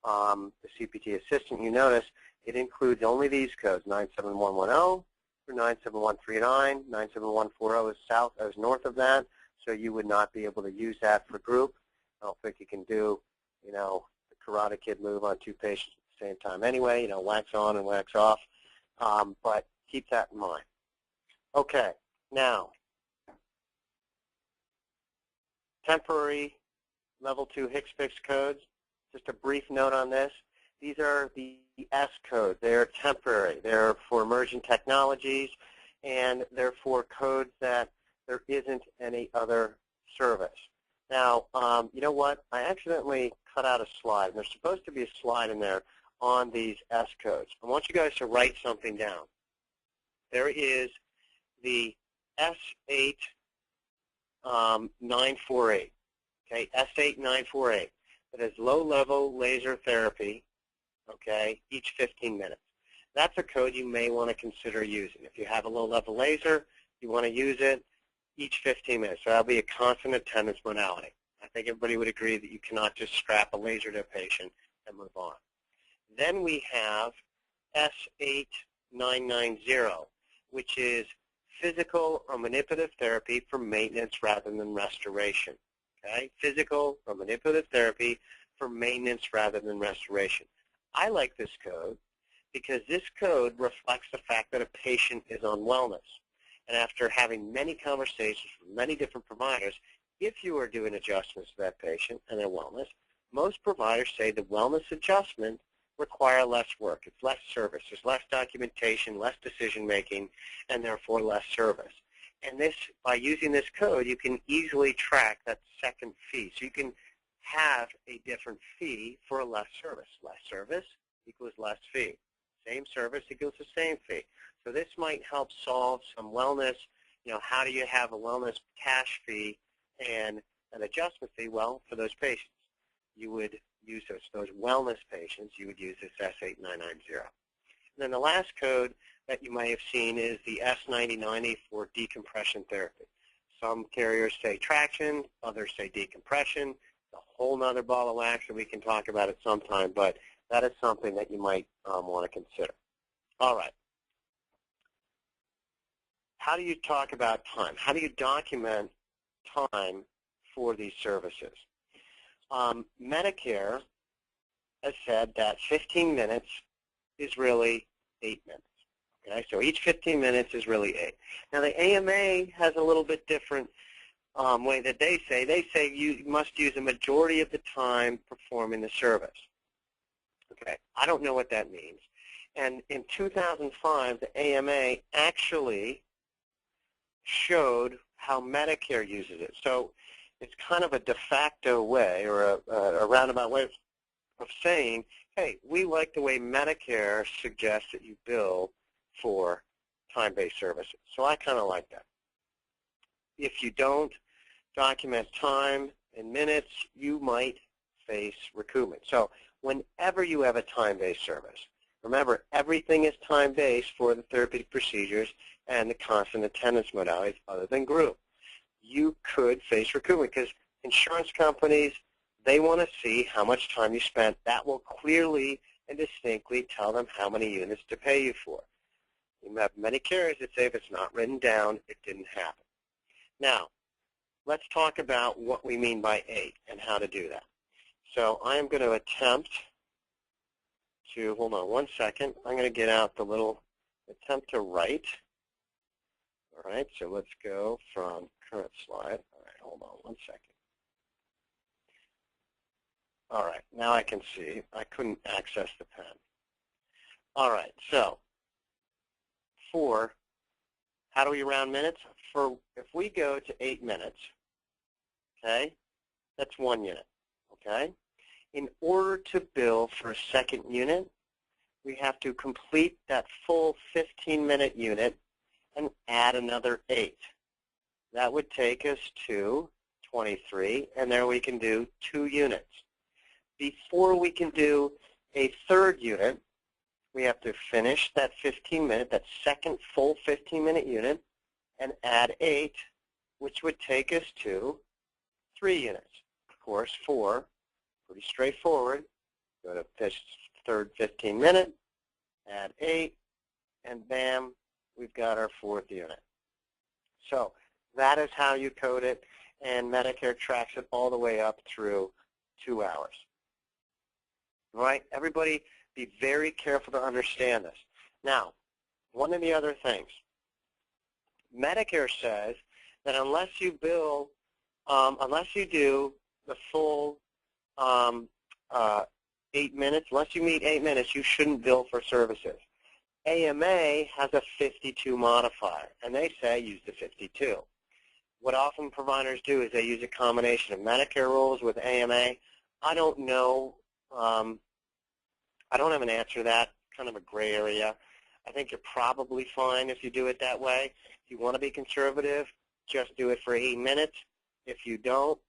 the CPT Assistant. You notice it includes only these codes, 97110 through 97139. 97140 is north of that, so you would not be able to use that for group. I don't think you can do, the Karate Kid move on 2 patients at the same time anyway, wax on and wax off, but keep that in mind. Okay, now, temporary level 2 HCPCS codes, just a brief note on this. These are the S codes. They're temporary. They're for emerging technologies, and they're for codes that there isn't any other service. Now, you know what? I accidentally cut out a slide, and there's supposed to be a slide in there on these S codes. I want you guys to write something down. There is the S8948, okay, S8948. That is low-level laser therapy, okay, each 15 minutes. That's a code you may want to consider using. If you have a low-level laser, you want to use it each 15 minutes. So that'll be a constant attendance modality. I think everybody would agree that you cannot just strap a laser to a patient and move on. Then we have S8990, which is physical or manipulative therapy for maintenance rather than restoration. Okay? Physical or manipulative therapy for maintenance rather than restoration. I like this code because this code reflects the fact that a patient is on wellness. And after having many conversations with many different providers, if you are doing adjustments to that patient and their wellness, most providers say the wellness adjustment require less work. It's less service. There's less documentation, less decision-making, and therefore less service. And this, by using this code, you can easily track that second fee. So you can have a different fee for a less service. Less service equals less fee. Same service equals the same fee. So this might help solve some wellness. How do you have a wellness cash fee and an adjustment fee? Well, for those patients, you would use those wellness patients, you would use this S8990. And then the last code that you may have seen is the S9090 for decompression therapy. Some carriers say traction, others say decompression. It's a whole other ball of wax that we can talk about at some time, but that is something that you might want to consider. All right. How do you talk about time? How do you document time for these services? Medicare has said that 15 minutes is really 8 minutes. Okay, so each 15 minutes is really 8. Now the AMA has a little bit different way that they say you must use a majority of the time performing the service. Okay, I don't know what that means. And in 2005, the AMA actually showed how Medicare uses it. So it's kind of a de facto way, or a roundabout way of saying, hey, we like the way Medicare suggests that you bill for time-based services. So I kind of like that. If you don't document time in minutes, you might face recoupment. So whenever you have a time-based service, remember, everything is time-based for the therapeutic procedures and the constant attendance modalities other than group. You could face recoupment because insurance companies, they want to see how much time you spent. That will clearly and distinctly tell them how many units to pay you for. You have many carriers that say if it's not written down, it didn't happen. Now, let's talk about what we mean by 8 and how to do that. So I am going to attempt to, hold on one second, I'm going to get out the little attempt to write. All right, so let's go from current slide. All right, hold on one second. All right, now I can see. I couldn't access the pen. All right, so for how do we round minutes? For if we go to 8 minutes, okay, that's 1 unit, okay? In order to bill for a second unit, we have to complete that full 15-minute unit and add another 8. That would take us to 23, and there we can do 2 units. Before we can do a third unit, we have to finish that 15-minute, that second full 15-minute unit, and add 8, which would take us to 3 units. Of course, 4, pretty straightforward. Go to this third 15-minute, add 8, and bam, we've got our 4th unit. So that is how you code it, and Medicare tracks it all the way up through 2 hours. All right, everybody be very careful to understand this. Now, one of the other things, Medicare says that unless you bill, unless you do the full 8 minutes, unless you meet 8 minutes, you shouldn't bill for services. AMA has a 52 modifier, and they say use the 52. What often providers do is they use a combination of Medicare rules with AMA. I don't know. I don't have an answer to that, kind of a gray area. I think you're probably fine if you do it that way. If you want to be conservative, just do it for 8 minutes. If you don't,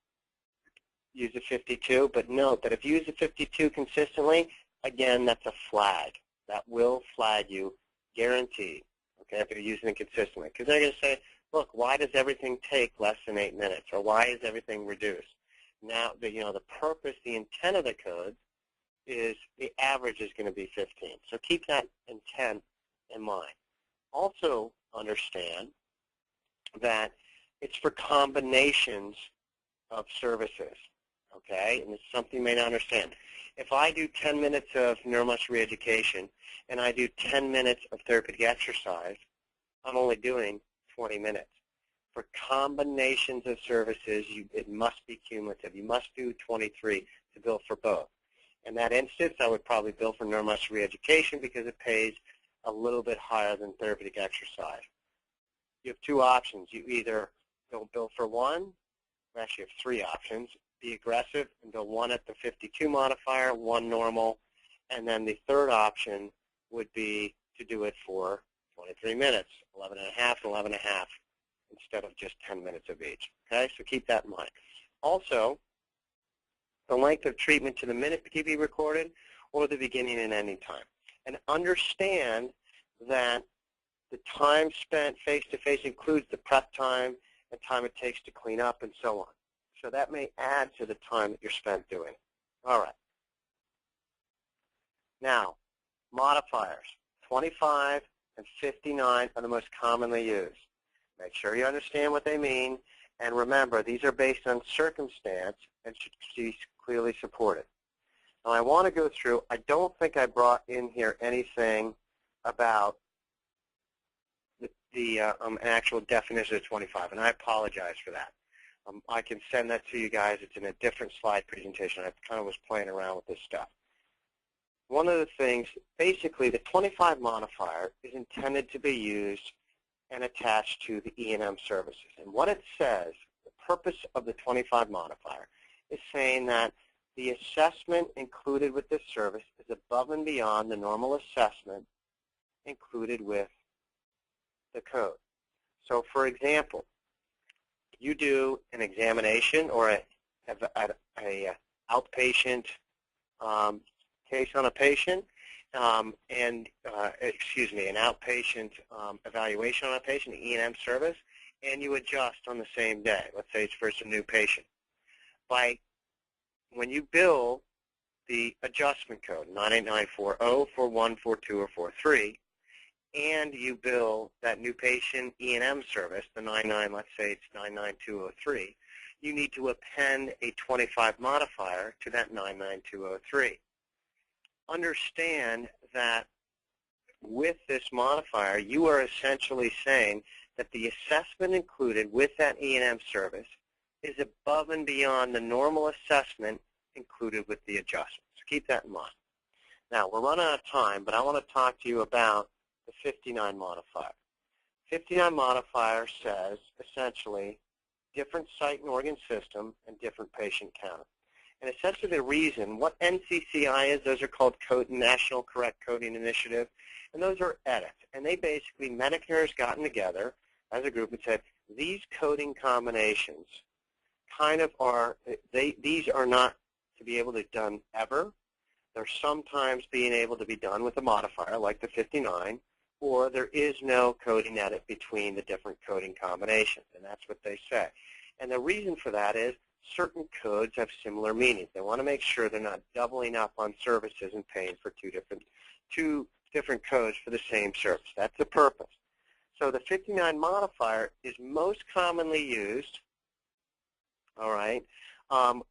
use the 52. But note that if you use the 52 consistently, again, that's a flag. That will flag you, guaranteed, okay, if you're using it consistently. Because they're going to say, look, why does everything take less than 8 minutes? Or why is everything reduced? Now, the purpose, the intent of the code is the average is going to be 15. So keep that intent in mind. Also understand that it's for combinations of services, okay? And it's something you may not understand. If I do 10 minutes of neuromuscular reeducation and I do 10 minutes of therapeutic exercise, I'm only doing 20 minutes. For combinations of services, it must be cumulative. You must do 23 to bill for both. In that instance, I would probably bill for neuromuscular reeducation because it pays a little bit higher than therapeutic exercise. You have 2 options. You either don't bill for 1, we actually have 3 options. Be aggressive and bill 1 at the 52 modifier, 1 normal, and then the third option would be to do it for 23 minutes, 11 and a half and 11 and a half, instead of just 10 minutes of each. Okay, so keep that in mind. Also, the length of treatment to the minute can be recorded, or the beginning and ending time. And understand that the time spent face-to-face includes the prep time, the time it takes to clean up, and so on. So that may add to the time that you're spent doing. All right. Now, modifiers, 25 and 59 are the most commonly used. Make sure you understand what they mean, and remember, these are based on circumstance and should be clearly supported. Now, I want to go through, I don't think I brought in here anything about the actual definition of 25, and I apologize for that. I can send that to you guys. It's in a different slide presentation. I kind of was playing around with this stuff. One of the things, basically the 25 modifier is intended to be used and attached to the E&M services. And what it says, the purpose of the 25 modifier, is saying that the assessment included with this service is above and beyond the normal assessment included with the code. So, for example, you do an examination or an outpatient case on a patient, an outpatient evaluation on a patient, an E&M service, and you adjust on the same day. Let's say it's for a new patient. When you bill the adjustment code, 98940, 41, 42, or 43, and you bill that new patient E&M service, the 99, let's say it's 99203, you need to append a 25 modifier to that 99203. Understand that with this modifier, you are essentially saying that the assessment included with that E&M service is above and beyond the normal assessment included with the adjustment. So keep that in mind. Now, we're running out of time, but I want to talk to you about the 59 modifier. 59 modifier says, essentially, different site and organ system and different patient count. And essentially the reason, what NCCI is, those are called National Correct Coding Initiative, and those are edits. And they basically, Medicare has gotten together as a group and said, these coding combinations kind of are, these are not to be able to be done ever. They're sometimes being able to be done with a modifier like the 59, or there is no coding edit between the different coding combinations, and that's what they say. And the reason for that is certain codes have similar meanings. They want to make sure they're not doubling up on services and paying for two different codes for the same service. That's the purpose. So the 59 modifier is most commonly used, all right,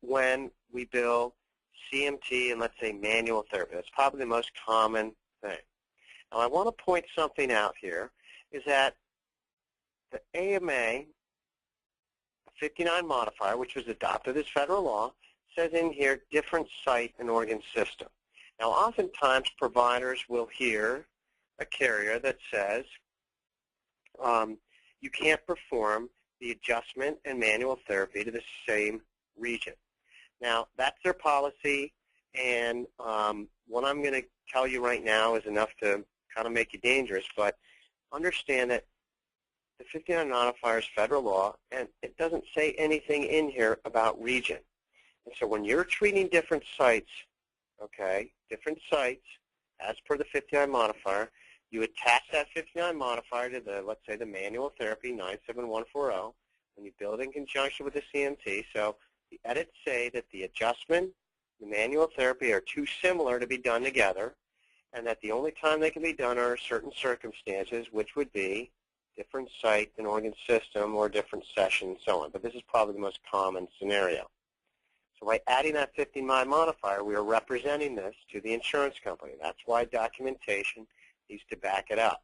when we bill CMT and, let's say, manual therapy. That's probably the most common thing. Now, I want to point something out here, is that the AMA 59 modifier, which was adopted as federal law, says in here different site and organ system. Now, oftentimes providers will hear a carrier that says you can't perform the adjustment and manual therapy to the same region. Now, that's their policy, and what I'm going to tell you right now is enough to kind of make you dangerous, but understand that the 59 modifier is federal law, and it doesn't say anything in here about region. And so when you're treating different sites, okay, different sites, as per the 59 modifier, you attach that 59 modifier to the, let's say, the manual therapy 97140, and you build in conjunction with the CMT. So the edits say that the adjustment, the manual therapy are too similar to be done together, and that the only time they can be done are certain circumstances, which would be different site and organ system or different session and so on. But this is probably the most common scenario. So by adding that 59 modifier, we are representing this to the insurance company. That's why documentation needs to back it up.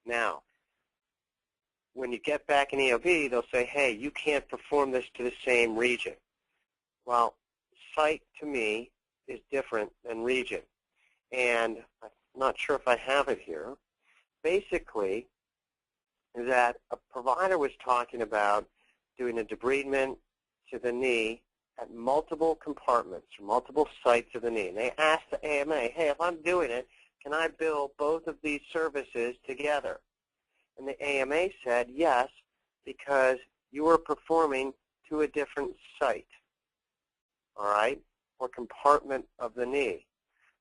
Now, when you get back in EOB, they'll say, hey, you can't perform this to the same region. Well, site to me is different than region. And I'm not sure if I have it here. Basically, that a provider was talking about doing a debridement to the knee at multiple compartments, or multiple sites of the knee. And they asked the AMA, hey, if I'm doing it, can I bill both of these services together? And the AMA said yes, because you are performing to a different site, all right, or compartment of the knee.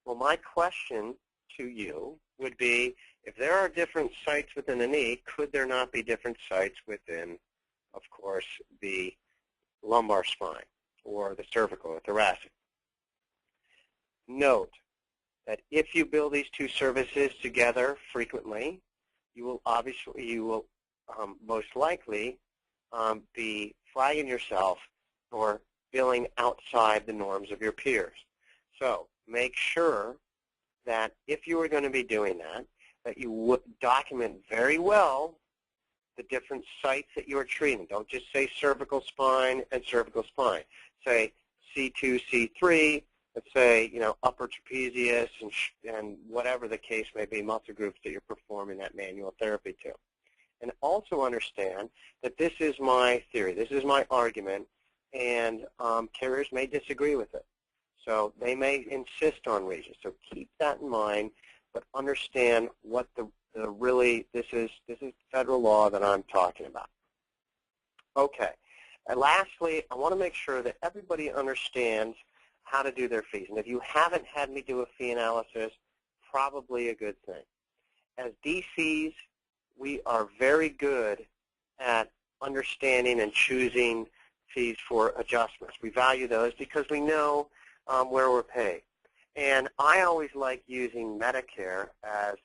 Well, my question to you would be, if there are different sites within the knee, could there not be different sites within, of course, the lumbar spine or the cervical or thoracic? Note that if you bill these two services together frequently, you will most likely be flagging yourself or billing outside the norms of your peers. So make sure that if you are going to be doing that, that you would document very well the different sites that you are treating. Don't just say cervical spine and cervical spine. Say C2, C3. Let's say, upper trapezius and whatever the case may be, muscle groups that you're performing that manual therapy to. And also understand that this is my theory, this is my argument, and carriers may disagree with it. So they may insist on regions. So keep that in mind, but understand what this is federal law that I'm talking about. Okay. And lastly, I want to make sure that everybody understands how to do their fees. And if you haven't had me do a fee analysis, probably a good thing. As DCs, we are very good at understanding and choosing fees for adjustments. We value those because we know where we're paid. And I always like using Medicare as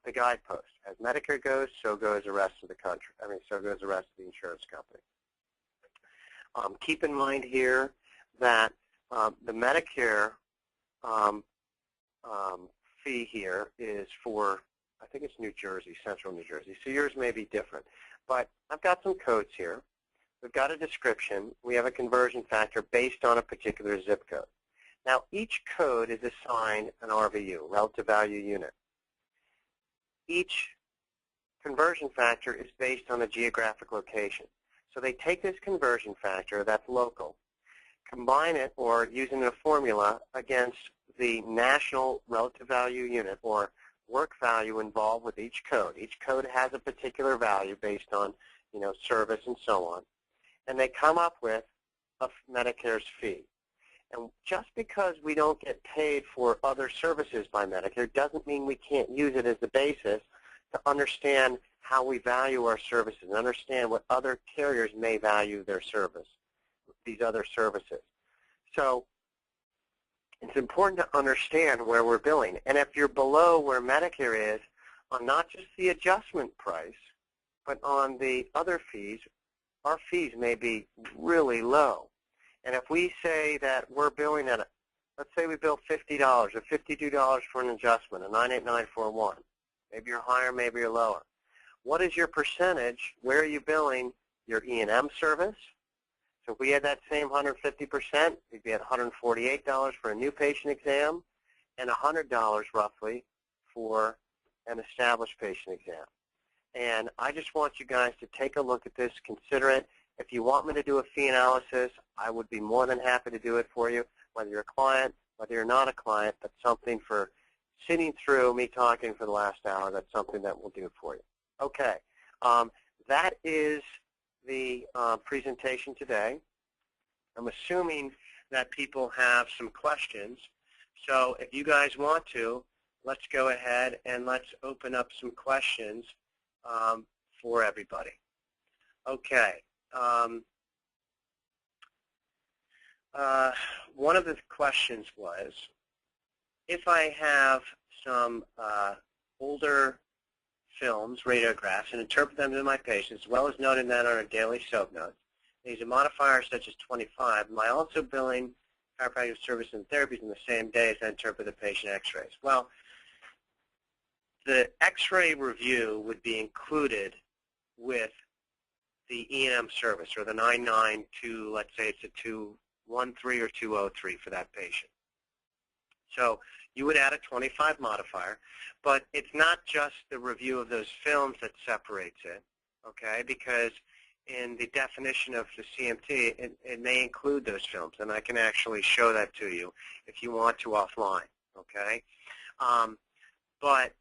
the guidepost. As Medicare goes, so goes the rest of the country. So goes the rest of the insurance company. Keep in mind here that the Medicare fee here is for, I think it's New Jersey, central New Jersey. So yours may be different. But I've got some codes here. We've got a description. We have a conversion factor based on a particular zip code. Now, each code is assigned an RVU, relative value unit. Each conversion factor is based on a geographic location. So they take this conversion factor that's local, combine it, or using a formula against the national relative value unit or work value involved with each code. Each code has a particular value based on, service and so on. And they come up with Medicare's fee. And just because we don't get paid for other services by Medicare doesn't mean we can't use it as the basis to understand how we value our services and understand what other carriers may value their service, these other services. So it's important to understand where we're billing. And if you're below where Medicare is on not just the adjustment price, but on the other fees, our fees may be really low. And if we say that we're billing at, let's say we bill $50 or $52 for an adjustment, a 98941. Maybe you're higher, maybe you're lower. What is your percentage? Where are you billing your E&M service? So if we had that same 150%, we'd be at $148 for a new patient exam and $100 roughly for an established patient exam. And I just want you guys to take a look at this, consider it. If you want me to do a fee analysis, I would be more than happy to do it for you, whether you're a client, whether you're not a client. That's something for sitting through me talking for the last hour. That's something that we'll do for you. Okay, that is the presentation today. I'm assuming that people have some questions. So if you guys want to, let's go ahead and let's open up some questions for everybody. Okay. One of the questions was, if I have some older films, radiographs, and interpret them to my patients, as well as noting that on our daily soap notes, these are modifiers such as 25, am I also billing chiropractic service and therapies in the same day as I interpret the patient x-rays? Well, the x-ray review would be included with the E&M service, or the 992, let's say it's a 213 or 203 for that patient. So you would add a 25 modifier, but it's not just the review of those films that separates it, okay, because in the definition of the CMT, it may include those films, and I can actually show that to you if you want to offline, okay? But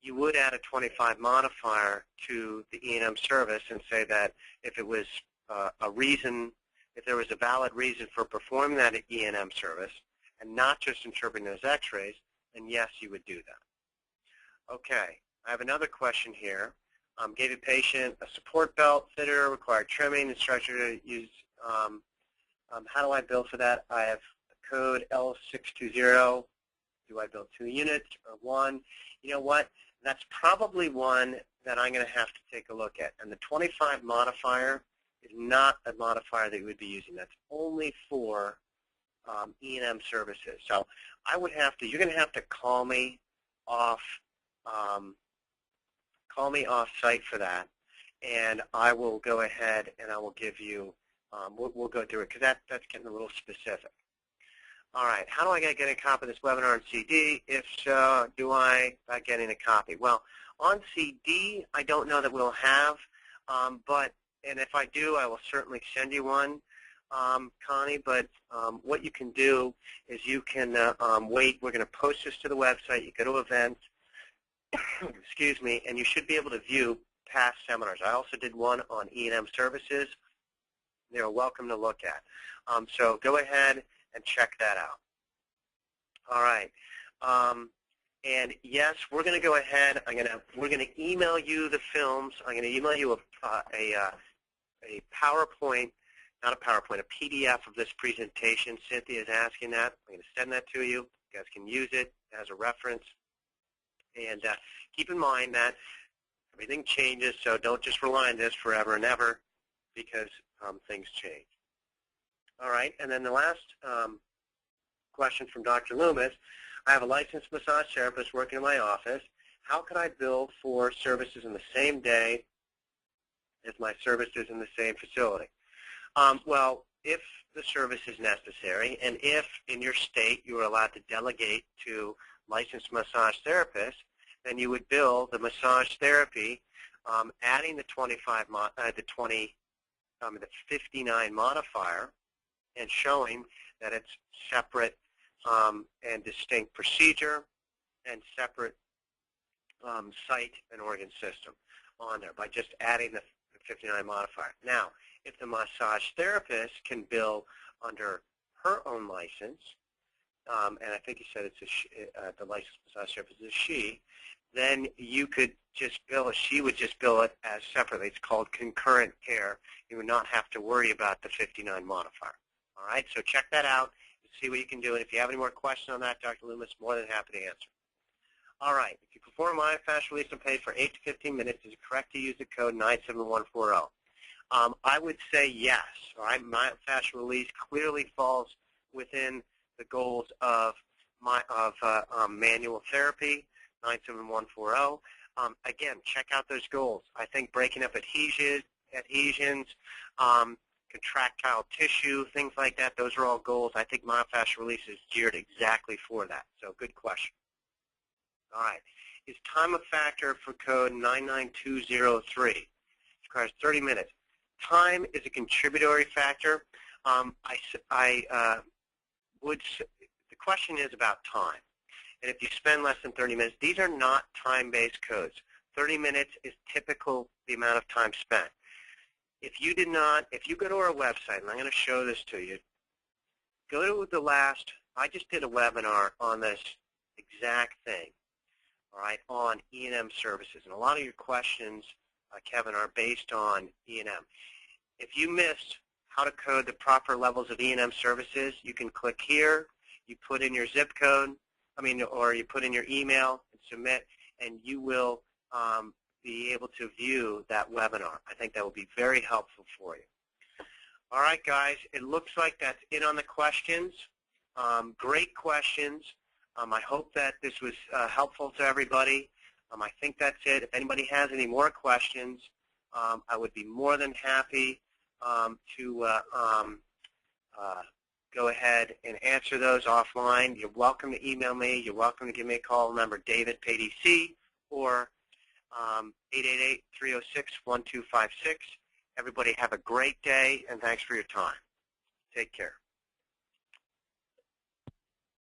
you would add a 25 modifier to the E&M service and say that if it was if there was a valid reason for performing that E&M service and not just interpreting those x-rays, then yes, you would do that. Okay, I have another question here. Gave a patient a support belt fitter, required trimming, instructor to use, how do I bill for that? I have a code L620. Do I bill 2 units or 1? You know what? That's probably one that I'm going to have to take a look at. And the 25 modifier is not a modifier that you would be using. That's only for E&M services. So I would have to, you're going to have to call me off call me off-site for that, and I will go ahead and I will give you, we'll go through it, because that's getting a little specific. All right, how do I get a copy of this webinar on CD? If so, do I by getting a copy? Well, on CD, I don't know that we'll have, and if I do, I will certainly send you one, Connie, but what you can do is you can wait. We're going to post this to the website. You go to events, excuse me, and you should be able to view past seminars. I also did one on E&M services. They're welcome to look at. So go ahead and check that out. All right. And yes, we're going to go ahead. We're going to email you the films. I'm going to email you a PowerPoint, not a PowerPoint, a PDF of this presentation. Cynthia is asking that. I'm going to send that to you. You guys can use it as a reference. And keep in mind that everything changes, so don't just rely on this forever and ever, because things change. All right, and then the last question from Dr. Loomis. I have a licensed massage therapist working in my office. How can I bill for services in the same day as my services in the same facility? Well, if the service is necessary, and if in your state you are allowed to delegate to licensed massage therapists, then you would bill the massage therapy, adding the 59 modifier, and showing that it's separate and distinct procedure and separate site and organ system on there by just adding the 59 modifier. Now, if the massage therapist can bill under her own license, and I think you said it's the licensed massage therapist is a she, then you could just bill it. She would just bill it as separately. It's called concurrent care. You would not have to worry about the 59 modifier. All right, so check that out and see what you can do. And if you have any more questions on that, Dr. Loomis, more than happy to answer. All right, if you perform myofascial release and pay for 8 to 15 minutes, is it correct to use the code 97140? I would say yes. All right, myofascial release clearly falls within the goals of manual therapy, 97140. Again, check out those goals. I think breaking up adhesions, contractile tissue, things like that, those are all goals. I think myofascial release is geared exactly for that. So good question. All right. Is time a factor for code 99203? It requires 30 minutes. Time is a contributory factor. The question is about time. And if you spend less than 30 minutes, these are not time-based codes. 30 minutes is typical the amount of time spent. If you go to our website, and I'm going to show this to you, go to I just did a webinar on this exact thing, all right, on E&M services. And a lot of your questions, Kevin, are based on E&M. If you missed how to code the proper levels of E&M services, you can click here, you put in your zip code, or you put in your email and submit, and you will be able to view that webinar. I think that will be very helpful for you. All right, guys, it looks like that's it on the questions. Great questions. I hope that this was helpful to everybody. I think that's it. If anybody has any more questions, I would be more than happy to go ahead and answer those offline. You're welcome to email me. You're welcome to give me a call. Remember, David, PayDC, or 888-306-1256. Everybody have a great day, and thanks for your time. Take care.